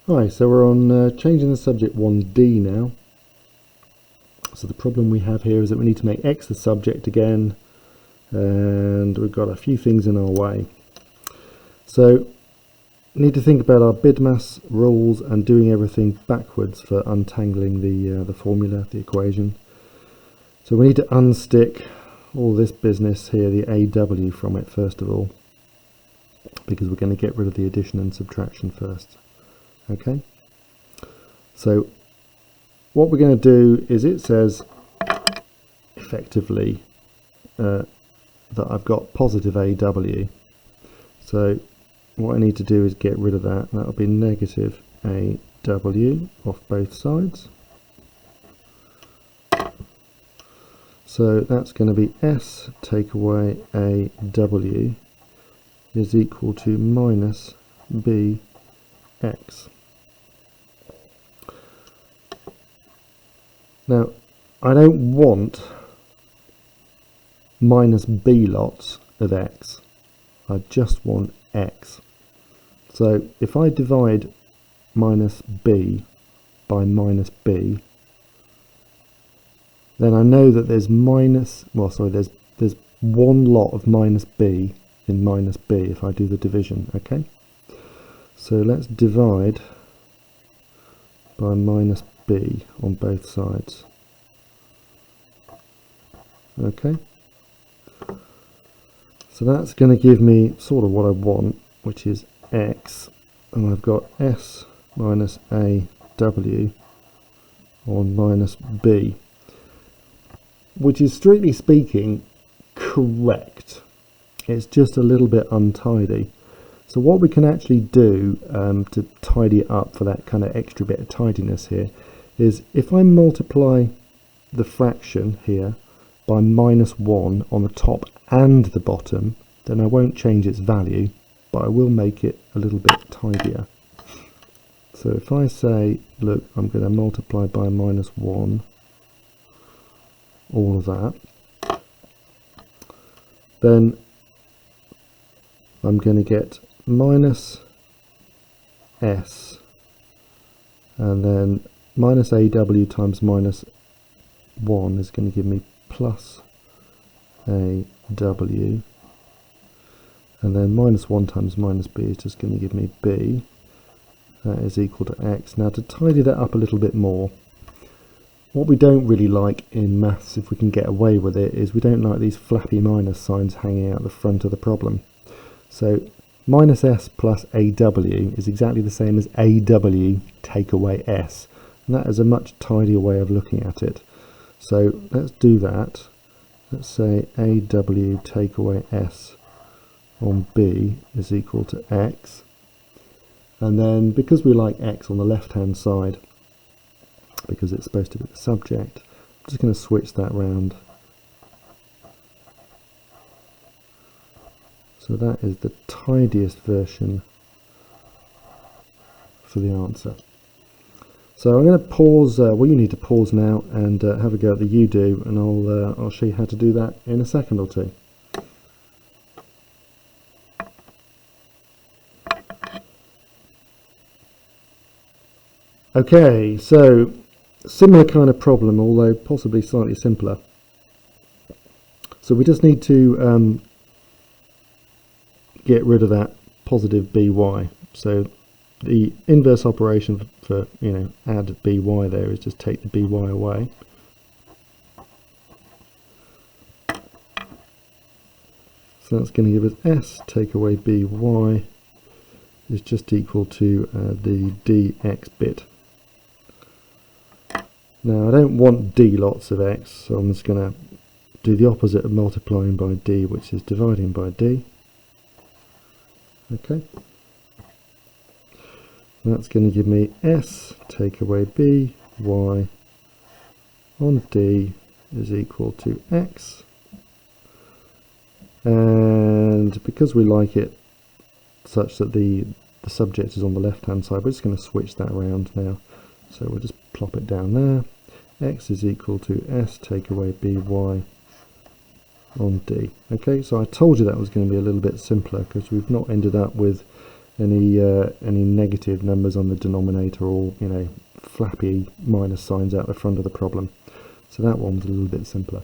Hi, so we're on changing the subject 1D now. So the problem we have here is that we need to make x the subject again, and we've got a few things in our way. So we need to think about our BIDMAS rules and doing everything backwards for untangling the formula, the equation. So we need to unstick all this business here, the AW, from it first of all, because we're going to get rid of the addition and subtraction first. Okay, so what we're going to do is, it says effectively that I've got positive AW, so what I need to do is get rid of that. That'll be negative AW off both sides, so that's going to be S take away AW is equal to minus BX. Now, I don't want minus b lots of x, I just want x. So if I divide minus b by minus b, then I know that there's there's one lot of minus b in minus b if I do the division, okay? So let's divide by minus b on both sides. Okay, so that's going to give me sort of what I want, which is x, and I've got s minus AW on minus b, which is strictly speaking correct. It's just a little bit untidy. So what we can actually do to tidy it up for that kind of extra bit of tidiness here is, if I multiply the fraction here by minus 1 on the top and the bottom, then I won't change its value, but I will make it a little bit tidier. So if I say, look, I'm going to multiply by minus 1 all of that, then I'm going to get minus s, and then minus AW times minus 1 is going to give me plus AW, and then minus 1 times minus b is just going to give me b. That is equal to x. Now, to tidy that up a little bit more, what we don't really like in maths, if we can get away with it, is we don't like these flappy minus signs hanging out the front of the problem. So minus s plus AW is exactly the same as AW take away s, and that is a much tidier way of looking at it. So let's do that. Let's say AW take away s on b is equal to x, and then because we like x on the left hand side, because it's supposed to be the subject, I'm just going to switch that round. So that is the tidiest version for the answer. So I'm going to pause, well, you need to pause now and have a go at the you do, and I'll show you how to do that in a second or two. Okay, so similar kind of problem, although possibly slightly simpler. So we just need to get rid of that positive by. So the inverse operation for, add by there is just take the by away. So that's going to give us s take away by is just equal to the dx bit. Now I don't want d lots of x, so I'm just going to do the opposite of multiplying by d, which is dividing by d. Okay, that's going to give me s take away by on d is equal to x, and because we like it such that the subject is on the left hand side, we're just going to switch that around now. So we'll just plop it down there. X is equal to s take away by on d. Okay, so I told you that was going to be a little bit simpler, because we've not ended up with any negative numbers on the denominator, or flappy minus signs out the front of the problem. So that one was a little bit simpler.